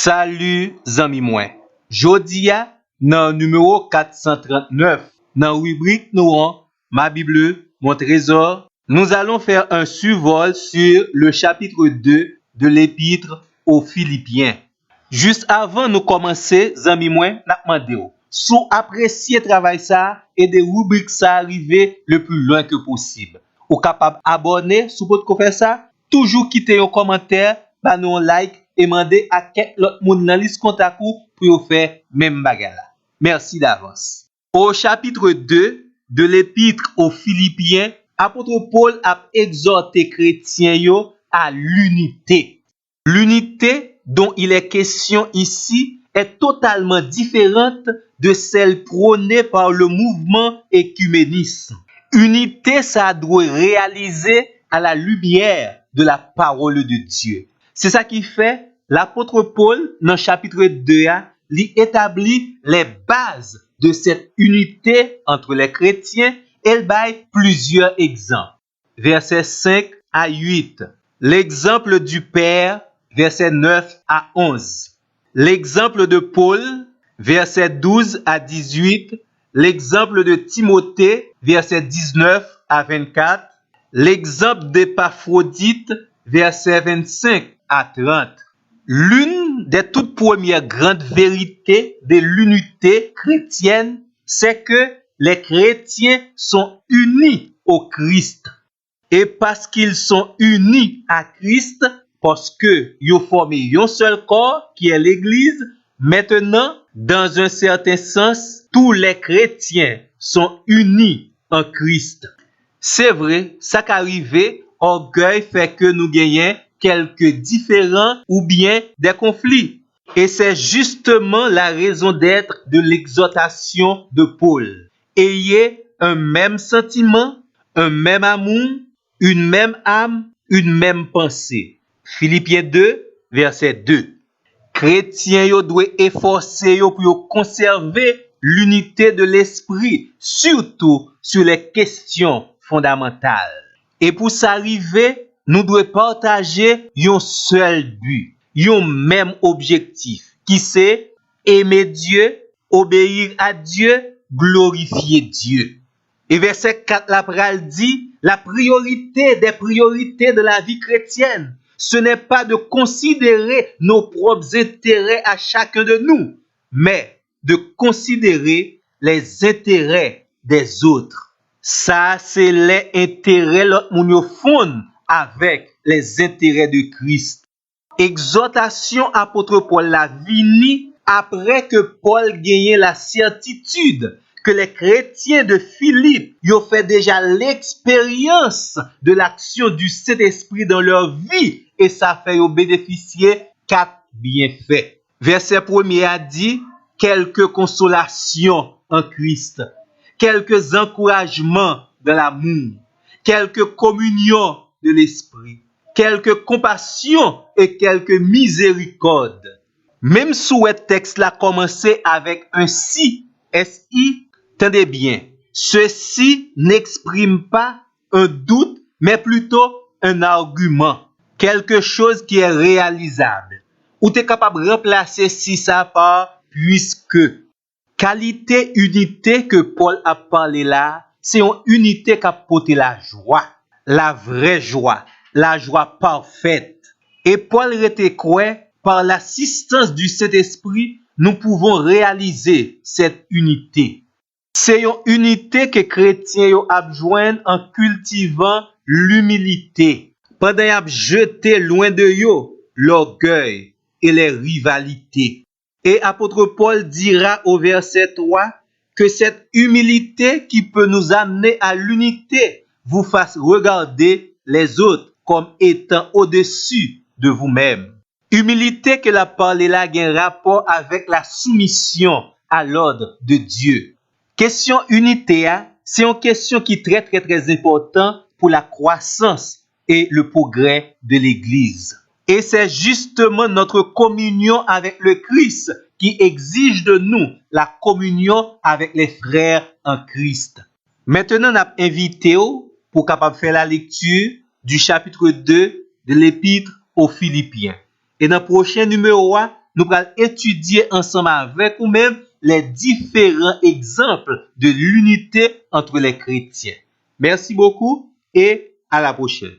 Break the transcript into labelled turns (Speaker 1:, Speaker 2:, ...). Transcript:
Speaker 1: Salut zami mwen. Jodi a nan numéro 439 dans rubrique nous ma Bible, mon trésor, nous allons faire un survol sur le chapitre 2 de l'épître aux Philippiens. Juste avant nous commencer, zami mwen, n'a demandé sous apprécier travail ça et des rubriques ça arriver le plus loin que possible. Ou capable abonner sous votre faire ça, toujours quitter un commentaire, ba nous un like et demander à quelques autres moun nan liste contact pour faire même bagarre là. Merci d'avance. Au chapitre 2 de l'épître aux Philippiens, apôtre Paul a exhorté chrétiens yo à l'unité. L'unité dont il est question ici est totalement différente de celle prônée par le mouvement œcuménisme. Unité, ça doit réaliser à la lumière de la parole de Dieu. C'est ça qui fait l'apôtre Paul, dans le chapitre 2, il établit les bases de cette unité entre les chrétiens et il baille plusieurs exemples. Versets 5 à 8. L'exemple du Père, versets 9 à 11. L'exemple de Paul, versets 12 à 18. L'exemple de Timothée, versets 19 à 24. L'exemple d'Épaphrodite, versets 25 à 30. L'une des toutes premières grandes vérités de l'unité chrétienne, c'est que les chrétiens sont unis au Christ. Et parce qu'ils sont unis à Christ, parce que ils ont formé un seul corps qui est l'Église, maintenant, dans un certain sens, tous les chrétiens sont unis en Christ. C'est vrai, ça qu'arrivé, orgueil fait que nous gagnons quelques différends ou bien des conflits. Et c'est justement la raison d'être de l'exhortation de Paul. Ayez un même sentiment, un même amour, une même âme, une même pensée. Philippiens 2, verset 2. Chrétiens yo doivent efforcer yo pour conserver l'unité de l'esprit, surtout sur les questions fondamentales. Et pour s'arriver, nous devons partager un seul but, un même objectif, qui c'est aimer Dieu, obéir à Dieu, glorifier Dieu. Et verset 4, la pral dit, la priorité des priorités de la vie chrétienne, ce n'est pas de considérer nos propres intérêts à chacun de nous, mais de considérer les intérêts des autres. Ça, c'est les intérêts l'autre moun yo fond avec les intérêts de Christ. Exhortation apôtre Paul la vini après que Paul gagnait la certitude que les chrétiens de Philippe ont fait déjà l'expérience de l'action du Saint-Esprit dans leur vie et ça fait bénéficier 4 bienfaits. Verset 1er a dit quelques consolations en Christ, quelques encouragements dans l'amour, quelques communions de l'esprit, quelques compassions et quelques miséricordes. Même sous le texte là commencé avec un si, S-I, tenez bien, ceci n'exprime pas un doute, mais plutôt un argument, quelque chose qui est réalisable. Ou tu es capable de remplacer si ça par puisque. Qualité, unité que Paul a parlé là, c'est une unité qui a porté la joie, la vraie joie, la joie parfaite. Et Paul était quoi? Par l'assistance du Saint-Esprit, nous pouvons réaliser cette unité. C'est une unité que les chrétiens ont joindre en cultivant l'humilité. Pendant qu'ils ont jeté loin de eux l'orgueil et les rivalités. Et apôtre Paul dira au verset 3 que cette humilité qui peut nous amener à l'unité vous fasse regarder les autres comme étant au-dessus de vous-même. Humilité que la parole là a un rapport avec la soumission à l'ordre de Dieu. Question unité, c'est une question qui est très importante pour la croissance et le progrès de l'Église. Et c'est justement notre communion avec le Christ qui exige de nous la communion avec les frères en Christ. Maintenant, on a invité pour capable faire la lecture du chapitre 2 de l'épître aux Philippiens. Et dans le prochain numéro, nous allons étudier ensemble avec vous-même les différents exemples de l'unité entre les chrétiens. Merci beaucoup et à la prochaine.